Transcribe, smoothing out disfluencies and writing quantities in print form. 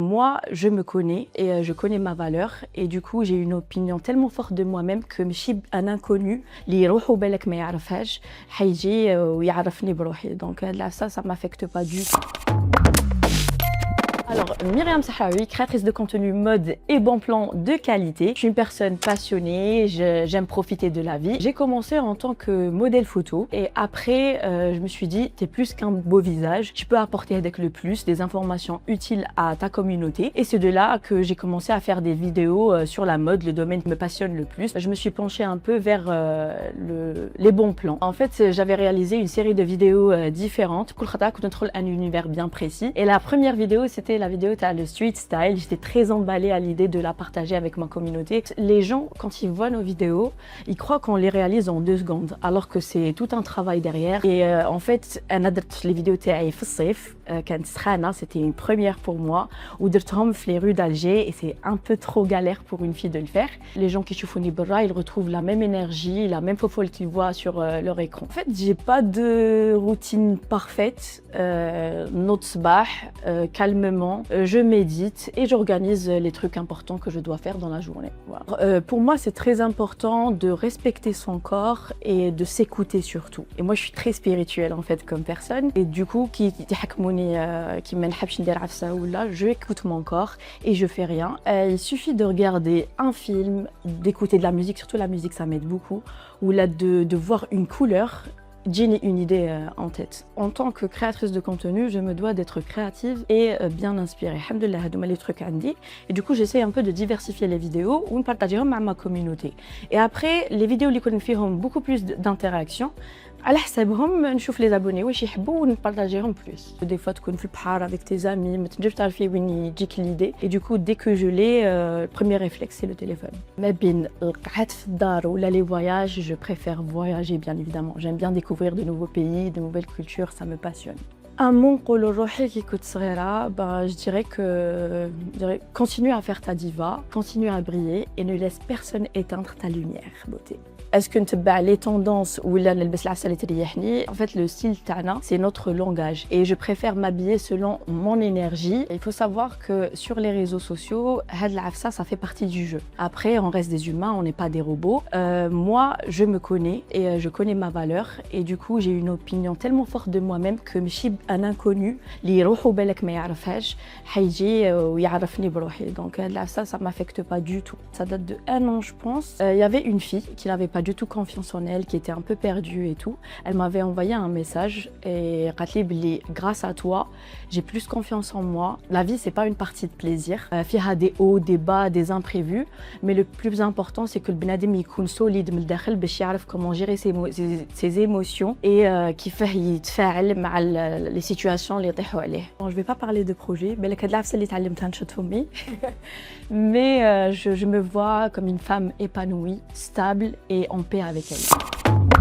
Moi, je me connais et je connais ma valeur et du coup, j'ai une opinion tellement forte de moi-même que ماشي un inconnu اللي يروح وبالك ما يعرفهاش حيجي ويعرفني بروحي. Donc là, ça m'affecte pas du tout. Alors, Myriam Sahraoui, créatrice de contenu mode et bon plan de qualité. Je suis une personne passionnée, j'aime profiter de la vie. J'ai commencé en tant que modèle photo et après, je me suis dit, t'es plus qu'un beau visage, tu peux apporter avec le plus des informations utiles à ta communauté. Et c'est de là que j'ai commencé à faire des vidéos sur la mode, le domaine qui me passionne le plus. Je me suis penchée un peu vers les bons plans. En fait, j'avais réalisé une série de vidéos différentes. Contrôle un univers bien précis. Et la première vidéo, c'était la vidéo le street style. J'étais très emballée à l'idée de la partager avec ma communauté. Les gens, quand ils voient nos vidéos, ils croient qu'on les réalise en 2 secondes, alors que c'est tout un travail derrière. Et en fait, les vidéos تاعي في الصيف كانت سخانة, c'était une première pour moi. ودرتهم في les rues d'Alger et c'est un peu trop galère pour une fille de le faire. Les gens qui يشوفوني برا, ils retrouvent la même énergie, la même folle qu'ils voient sur leur écran. En fait, j'ai pas de routine parfaite. نوض صباح, calmement, je médite et j'organise les trucs importants que je dois faire dans la journée. Voilà. Pour moi, c'est très important de respecter son corps et de s'écouter surtout. Et moi, je suis très spirituelle en fait comme personne. Et du coup, je écoute mon corps et je fais rien. Il suffit de regarder un film, d'écouter de la musique, surtout la musique, ça m'aide beaucoup, ou là de voir une couleur. J'ai une idée en tête. En tant que créatrice de contenu, je me dois d'être créative et bien inspirée. Alhamdoulilah, hadouma les trucs عندي. Et du coup, j'essaie un peu de diversifier les vidéos ou de partager avec ma communauté. Et après, les vidéos اللي يكون فيهم beaucoup plus d'interaction. على حسابهم نشوف les abonnés واش يحبوا ونبارطاجيهم plus. Des fois تكون في البحر avec tes amis, ما تنجمش تعرفي وين يجيك l'idée. Et du coup, dès que je l'ai, le premier réflexe c'est le téléphone. ما بين القعاد في الدار ولا les voyages, je préfère voyager bien évidemment. J'aime bien découvrir de nouveaux pays, de nouvelles cultures, ça me passionne. Un mot نقولو لروحي كي كنت صغيرة, je dirais que continue à faire ta diva, continue à briller et ne laisse personne éteindre ta lumière, beauté. Est-ce que نتبع les tendances ولا نلبس العسل اللي تريحني? En fait, le style تاعنا, c'est notre langage et je préfère m'habiller selon mon énergie. Il faut savoir que sur les réseaux sociaux, هاد العفسة, ça fait partie du jeu. Après, on reste des humains, on n'est pas des robots. Moi, je me connais et je connais ma valeur et du coup, j'ai une opinion tellement forte de moi-même que ماشي un inconnu اللي يروح وبالك ما يعرفهاش حيجي ويعرفني بروحي. Donc là, ça m'affecte pas du tout. Ça date de 1 an, je pense. Il y avait une fille qui n'avait pas du tout confiance en elle, qui était un peu perdue et tout. Elle m'avait envoyé un message et grâce à toi, j'ai plus confiance en moi. La vie, c'est pas une partie de plaisir. فيها des hauts, des bas, des imprévus, mais le plus important, c'est que le بنادم يكون solide من الداخل باش يعرف comment gérer ses émotions et كيفاه يتفاعل مع les situations اللي يطيحوا عليه. Bon, je vais pas parler de projet, بالك هاد العفسة اللي تعلمتها نشط فمي. Mais je me vois comme une femme épanouie, stable et en paix avec elle.